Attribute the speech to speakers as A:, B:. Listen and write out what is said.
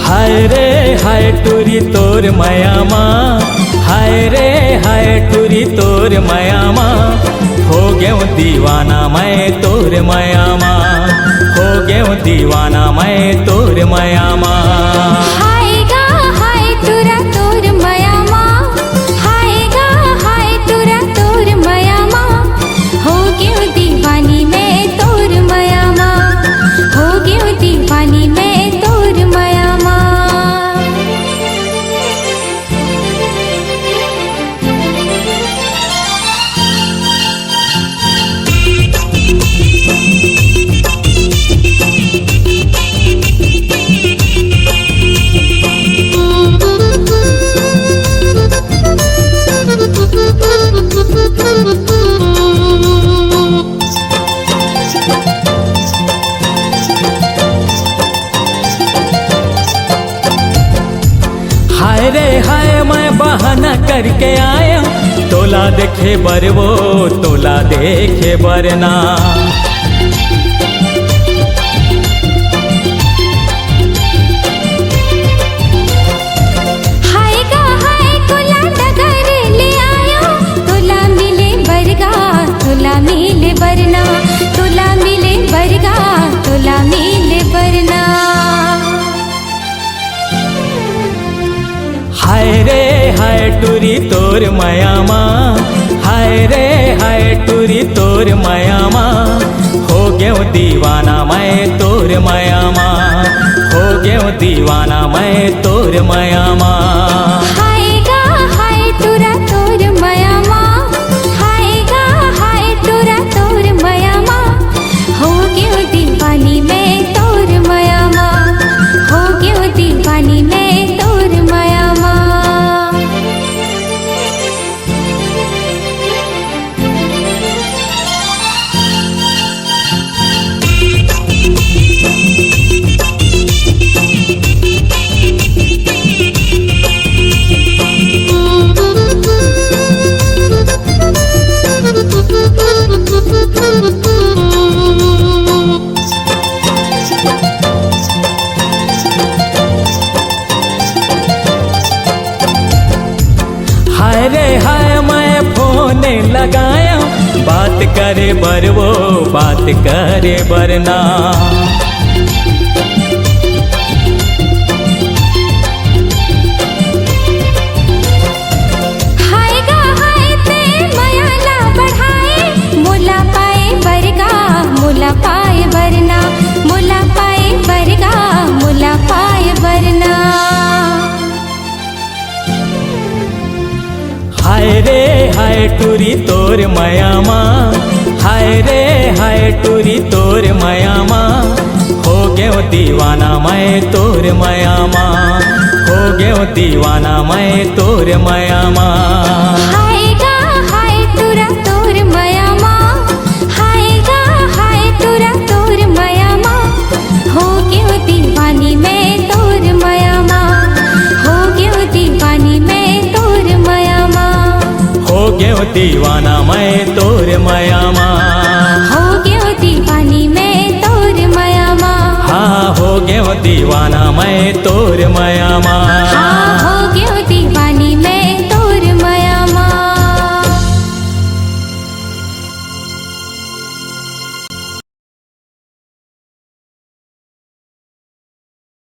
A: हाय रे हाय टूरी तोर मायामा, हाय रे हाय टूरी तोर मायामा, हो गयो दीवाना मैं तोर मायामा, हो गयो दीवाना मैं तोर मायामा।
B: हाय गा हाय टूरा तोर मायामा, हाय गा हाय टूरा तोर मायामा, हो गयो दीवानी मैं तोर मायामा, हो गयो दीवानी मैं तोर मायामा।
A: हाय रे हाय मैं बहाना करके आया, तोला देखे बर वो तोला देखे बरना।
B: हाय गा हाय तोला डगर ले आयो, तोला मिले बरगा तोला मिले बरना, तोला मिले बरगा तोला मिले बरना।
A: हाय रे हाय टूरी तोर मायामा, हाय रे हाय टूरी तोर मायामा, हो गयो दीवाना मैं तोर मायामा, हो गयो दीवाना मैं तोर मायामा।
B: हाय गा हाय टूरा तोर मायामा, हाय गा हाय टूरा तोर मायामा, हो गयो दीवानी मैं तोर मायामा, हो गयो दीवानी मैं तोर मायामा।
A: हाय रे हाय मैं फोन लगाया, बात करे बर वो बात करे बरना।
B: हाय गा हाय ते मयाला बढ़ाए, मोला पाए बरगा मोला पाए बरना, मोला पाए बरगा मोला पाए बरना।
A: हाय रे हाय टूरी तोर मायामा, हाय रे हाय टूरी तोर मायामा, हो गयो दीवाना मैं तोर मायामा, हो गयो दीवाना मैं तोर मायामा।
B: हाय गा हाय टूरा तोर मायामा, हाय गा हाय टूरा तोर मायामा, हो गयो दीवानी मैं तोर मायामा, हो गयो दीवानी मैं तोर मायामा।
A: हो गयो दीवाना मैं तोर मायामा,
B: हो गयो दीवानी मैं तोर मायामा।
A: हाँ हो गयो दीवाना मैं तोर मायामा।